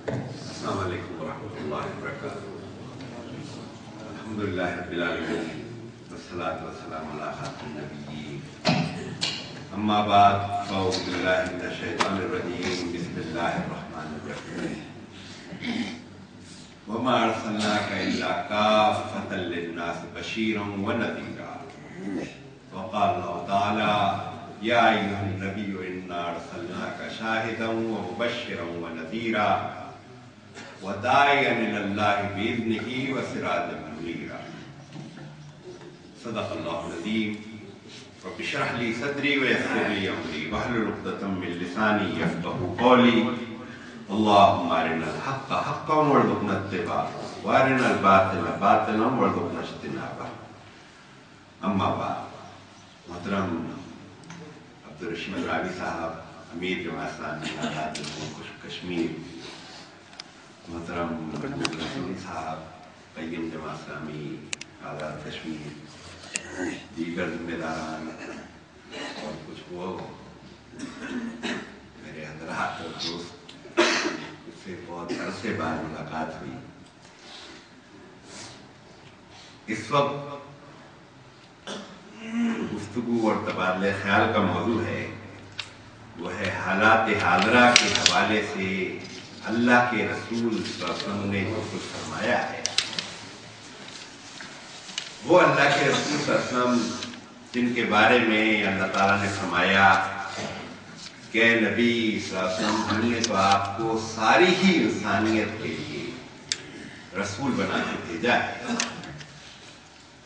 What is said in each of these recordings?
السلام علیکم ورحمۃ اللہ وبرکاتہ۔ الحمدللہ رب العالمین والصلاۃ والسلام علی خاتم النبیین، اما بعد فاعوذ باللہ من الشیطان الرجیم، بسم اللہ الرحمن الرحیم۔ وما ارسلناک الا کافۃ للناس بشیرا ونذیرا، وقال اللہ تعالی یا ایھا النبی انا ارسلناک شاہدا ومبشرا ونذیرا وداعیا الی اللہ باذنہ وسراجا منیرا۔ صدق اللہ العظیم۔ رب اشرح لی صدری ویسر لی امری واحلل عقدۃ من لسانی یفقہوا قولی۔ اللہم ارنا الحق حقا وارزقنا اتباعہ وارنا الباطل باطلا وارزقنا اجتنابہ۔ اما بعد، محترم عبدالرشید راوی صاحب، امیر جماعت اسلامی آزاد جموں کشمیر، محترم رسول صاحب، قیم جماعت اسلامی آزاد کشمیر، دیگر ذمہ داران اور کچھ وہ میرے حضرات اور دوست، اس سے بہت عرصے بعد ملاقات ہوئی۔ اس وقت گفتگو اور تبادلہ خیال کا موضوع ہے وہ ہے حالات حاضرہ کے حوالے سے اللہ کے رسول صلی اللہ علیہ وسلم نے جو کچھ فرمایا ہے، وہ اللہ کے رسول صلی اللہ علیہ وسلم جن کے بارے میں اللہ تعالیٰ نے فرمایا کہ نبی صلی اللہ علیہ وسلم ہم نے تو آپ کو ساری ہی انسانیت کے لیے رسول بنا کے بھیجا ہے،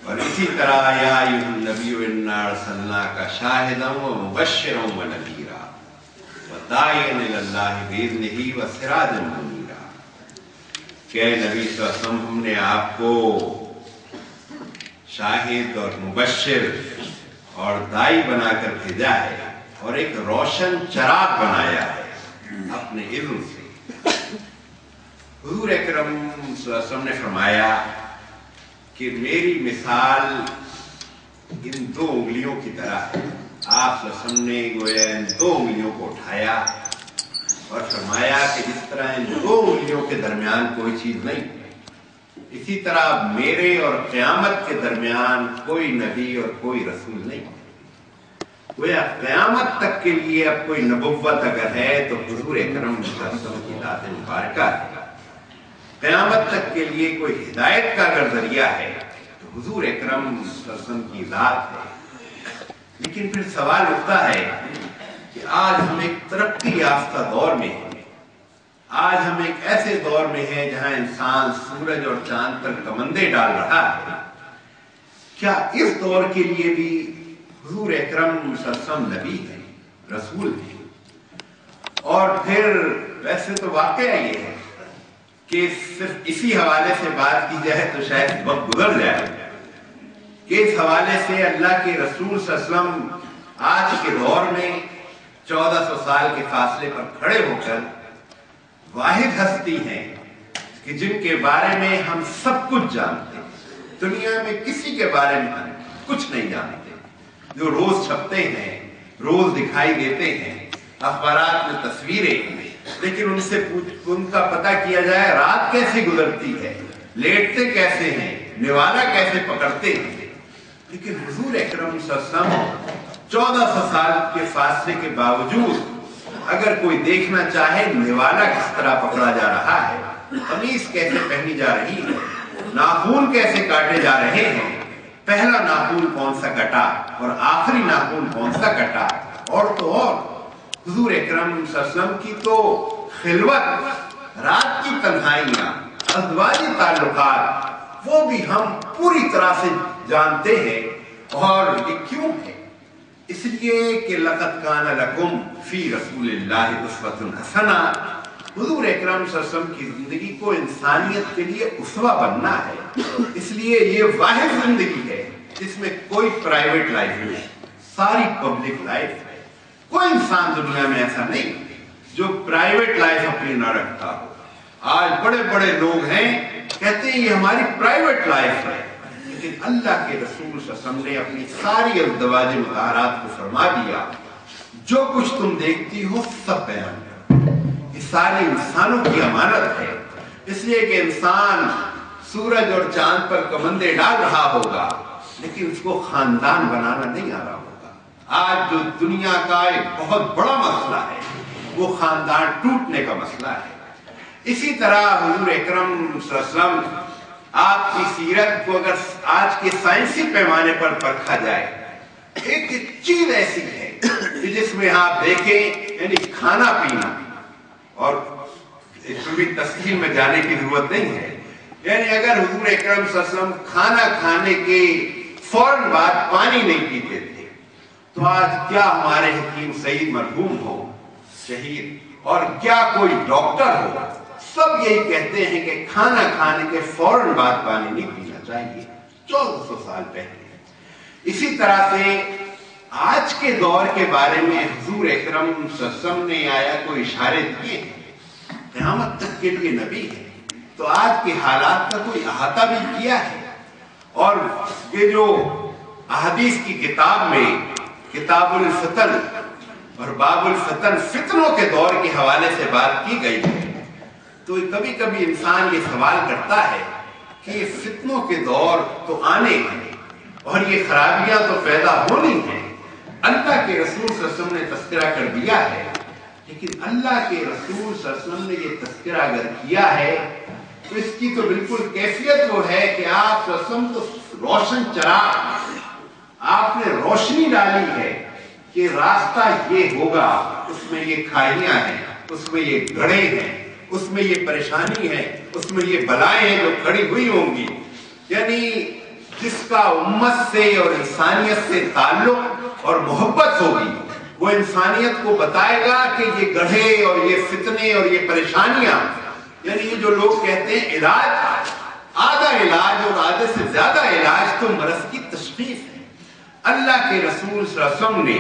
اور اسی طرح یا ایھا النبی انا ارسلناک شاہدا ومبشرا ونذیرا وداعیا الی اللہ باذنہ وسراجا منیرا، کہ نبی صلی اللہ علیہ وسلم ہم نے آپ کو شاہد اور مبشر اور داعی بنا کر بھیجا ہے، اور ایک روشن چراغ بنایا ہے اپنے اذن سے۔ حضور اکرم صلی اللہ علیہ وسلم نے فرمایا کہ میری مثال ان دو انگلیوں کی طرح ہے۔ آپ صلی اللہ علیہ وسلم نے گویا ان دو انگلیوں کو اٹھایا اور فرمایا کہ جس طرح ان دو انگلیوں کے درمیان کوئی چیز نہیں، اسی طرح میرے اور قیامت کے درمیان کوئی نبی اور کوئی رسول نہیں۔ گویا قیامت تک کے لیے اب کوئی نبوت اگر ہے تو حضور اکرم صلی اللہ علیہ وسلم کی ذات مبارکہ ہے۔ قیامت تک کے لیے کوئی ہدایت کا اگر ذریعہ ہے تو حضور اکرم صلی اللہ علیہ وسلم کی ذات ہے۔ لیکن پھر سوال اٹھتا ہے کہ آج ہم ایک ترقی یافتہ دور میں ہیں، آج ہم ایک ایسے دور میں ہیں جہاں انسان سورج اور چاند پر کمندیں ڈال رہا ہے، کیا اس دور کے لیے بھی حضور اکرم صلی اللہ علیہ وسلم نبی ہیں، رسول ہیں؟ اور پھر ویسے تو واقعہ یہ ہے کہ صرف اسی حوالے سے بات کی جائے تو شاید وقت گزر جائے کہ اس حوالے سے اللہ کے رسول صلی اللہ علیہ وسلم آج کے دور میں 1400 سال کے فاصلے پر کھڑے ہو کر واحد ہستی ہیں کہ جن کے بارے میں ہم سب کچھ جانتے ہیں، دنیا میں کسی کے بارے میں ہم کچھ نہیں جانتے، جو روز چھپتے ہیں، روز دکھائی دیتے ہیں، اخبارات میں تصویریں ہیں، لیکن ان سے ان کا پتہ کیا جائے رات کیسے گزرتی ہے، لیٹتے کیسے ہیں، نوالا کیسے پکڑتے ہیں۔ لیکن حضور اکرم صلی اللہ علیہ وسلم 1400 سال کے فاصلے کے باوجود اگر کوئی دیکھنا چاہے نوالا کس طرح پکڑا جا رہا ہے، قمیص کیسے پہنی جا رہی ہے، ناخن کیسے کاٹے جا رہے ہیں، پہلا ناخن کون سا کٹا اور آخری ناخن کون سا کٹا، اور تو اور حضور اکرم صلی اللہ علیہ وسلم کی تو خلوت، رات کی تنہائیاں، ازدواجی تعلقات، وہ بھی ہم پوری طرح سے جانتے ہیں۔ اور یہ کیوں ہے؟ اس لیے کہ لقد کان لکم فی رسول اللہ اسوۃ حسنہ، حضور اکرم صلی اللہ علیہ وسلم کی زندگی کو انسانیت کے لیے اسوہ بننا ہے۔ اس لیے یہ واحد زندگی ہے جس میں کوئی پرائیویٹ لائف نہیں، ساری پبلک لائف ہے۔ کوئی انسان دنیا میں ایسا نہیں جو پرائیویٹ لائف اپنی نہ رکھتا ہو۔ آج بڑے بڑے لوگ ہیں کہتے ہیں یہ ہماری پرائیویٹ لائف ہے، لیکن اللہ کے رسول صلی اللہ علیہ وسلم نے اپنی ساری ازدواج مطہرات کو فرما دیا، جو کچھ تم دیکھتی ہو سب بیان کرو۔ یہ سارے انسانوں کی امانت ہے، اس لیے کہ انسان سورج اور چاند پر کمندے ڈال رہا ہوگا لیکن اس کو خاندان بنانا نہیں آ رہا ہوگا۔ آج جو دنیا کا ایک بہت بڑا مسئلہ ہے وہ خاندان ٹوٹنے کا مسئلہ ہے۔ اسی طرح حضور اکرم صلی اللہ علیہ وسلم آپ کی سیرت کو اگر آج کے سائنسی پیمانے پر پرکھا جائے، ایک چیز ایسی ہے کہ جس میں آپ دیکھیں یعنی کھانا پینا، اور اس میں بھی تفصیل میں جانے کی ضرورت نہیں ہے، یعنی اگر حضور اکرم صلی اللہ علیہ وسلم کھانا کھانے کے فوراً بعد پانی نہیں پیتے تھے تو آج کیا ہمارے حکیم سعید مرحوم ہو شہید اور کیا کوئی ڈاکٹر ہو، سب یہی کہتے ہیں کہ کھانا کھانے کے فوراً بعد پانی نہیں پینا چاہیے 1400 سال پہلے۔ اسی طرح سے آج کے دور کے بارے میں حضور اکرم صلی اللہ علیہ وسلم نے آیا کوئی اشارے دیے ہیں، قیامت تک کے لیے نبی ہے تو آج کے حالات کا کوئی احاطہ بھی کیا ہے، اور یہ جو احادیث کی کتاب میں کتاب الفتن اور باب الفتن فتنوں کے دور کے حوالے سے بات کی گئی ہے، تو کبھی کبھی انسان یہ سوال کرتا ہے کہ یہ فتنوں کے دور تو آنے ہیں اور یہ خرابیاں تو پیدا ہونی ہیں، اللہ کے رسول صلی اللہ علیہ وسلم نے تذکرہ کر دیا ہے، لیکن اللہ کے رسول صلی اللہ علیہ وسلم نے یہ تذکرہ اگر کیا ہے تو اس کی تو بالکل کیفیت وہ ہے کہ آپ صلی اللہ علیہ وسلم تو روشن چراغ، آپ نے روشنی ڈالی ہے کہ راستہ یہ ہوگا، اس میں یہ کھائیاں ہیں، اس میں یہ گڑھے ہیں، اس میں یہ پریشانی ہے، اس میں یہ بلائیں ہیں جو کھڑی ہوئی ہوں گی، یعنی جس کا امت سے اور انسانیت سے تعلق اور محبت ہوگی وہ انسانیت کو بتائے گا کہ یہ گڑھے اور یہ فتنے اور یہ پریشانیاں، یعنی یہ جو لوگ کہتے ہیں علاج، آدھا علاج اور آدھے سے زیادہ علاج تو مرض کی تشخیص ہے۔ اللہ کے رسول صلی اللہ علیہ وسلم نے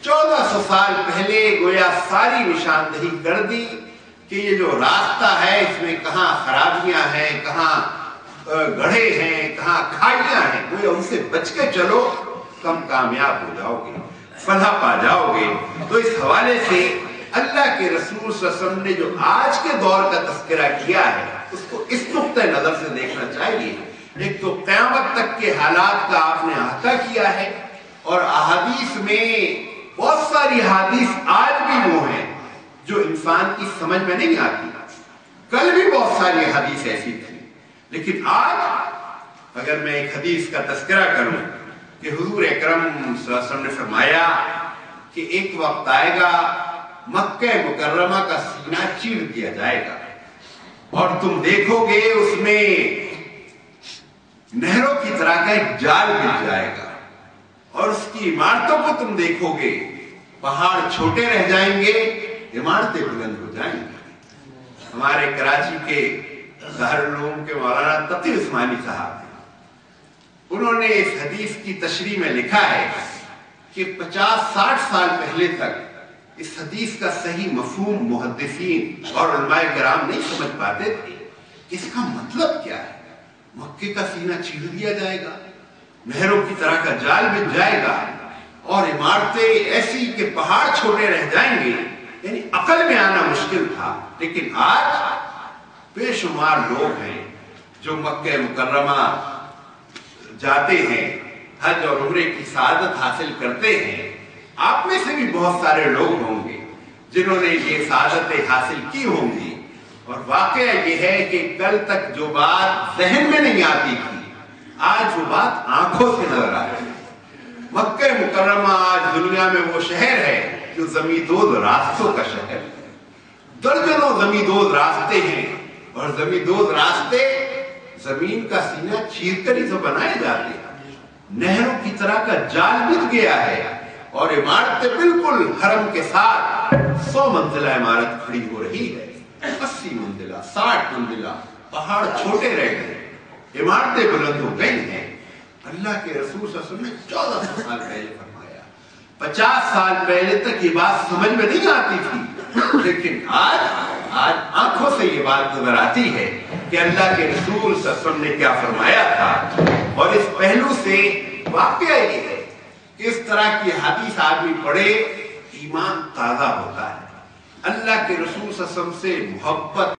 1400 سال پہلے گویا ساری نشاندہی کر دی کہ یہ جو راستہ ہے اس میں کہاں خرابیاں ہیں، کہاں گڑھے ہیں، کہاں کھائیاں ہیں، گویا ان سے بچ کے چلو، تم کامیاب ہو جاؤ گے، فلاح پا جاؤ گے۔ تو اس حوالے سے اللہ کے رسول صلی اللہ علیہ وسلم نے جو آج کے دور کا تذکرہ کیا ہے اس کو اس نقطۂ نظر سے دیکھنا چاہیے۔ ایک تو قیامت تک کے حالات کا آپ نے احاطہ کیا ہے، اور احادیث میں بہت ساری احادیث آج بھی وہ ہیں جو انسان کی سمجھ میں نہیں آتی، کل بھی بہت ساری حدیث ایسی تھی، لیکن آج اگر میں ایک حدیث کا تذکرہ کروں کہ حضور اکرم صلی اللہ علیہ وسلم نے فرمایا کہ ایک وقت آئے گا مکہ مکرمہ کا سینہ چیر دیا جائے گا اور تم دیکھو گے اس میں نہروں کی طرح کا ایک جال گر جائے گا، اور اس کی عمارتوں کو تم دیکھو گے پہاڑ چھوٹے رہ جائیں گے، عمارتیں بلند ہو جائیں گی۔ ہمارے کراچی کے دارالعلوم کے مولانا تقی عثمانی صاحب ہیں، انہوں نے اس حدیث کی تشریح میں لکھا ہے کہ 50-60 سال پہلے تک اس حدیث کا صحیح مفہوم محدثین اور علماء کرام نہیں سمجھ پاتے تھے کہ اس کا مطلب کیا ہے۔ مکے کا سینہ چیر دیا جائے گا، نہروں کی طرح کا جال بن جائے گا، اور عمارتیں ایسی کہ پہاڑ چھوٹے رہ جائیں گے، یعنی عقل میں آنا مشکل تھا۔ لیکن آج بے شمار لوگ ہیں جو مکہ مکرمہ جاتے ہیں، حج اور عمرے کی سعادت حاصل کرتے ہیں۔ آپ میں سے بھی بہت سارے لوگ ہوں گے جنہوں نے یہ سعادتیں حاصل کی ہوں گی، اور واقعہ یہ ہے کہ کل تک جو بات ذہن میں نہیں آتی تھی آج وہ بات آنکھوں سے نظر آ رہی ہے۔ مکہ مکرمہ آج دنیا میں وہ شہر ہے جو زمیندوز راستوں کا شہر ہے، درجنوں زمیندوز راستے ہیں، اور زمیندوز راستے زمین کا سینہ چیر کر ہی تو بنائے جاتے ہیں۔ نہروں کی طرح کا جال بچ گیا ہے، اور عمارتیں بالکل حرم کے ساتھ 100 منزلہ عمارت کھڑی ہو رہی ہے، 80 منزلہ 60 منزلہ، پہاڑ چھوٹے رہ گئے، عمارتیں بلند ہو گئی ہیں۔ اللہ کے رسول صلی اللہ علیہ وسلم نے 1400 سال پہلے فرمایا، 50 سال پہلے تک یہ بات سمجھ میں نہیں آتی تھی، لیکن آج آنکھوں سے یہ بات نظر آتی ہے کہ اللہ کے رسول صلی اللہ علیہ وسلم نے کیا فرمایا تھا۔ اور اس پہلو سے واقعہ یہ ہے کہ اس طرح کی حدیث آدمی پڑھے ایمان تازہ ہوتا ہے، اللہ کے رسول صلی اللہ علیہ وسلم سے محبت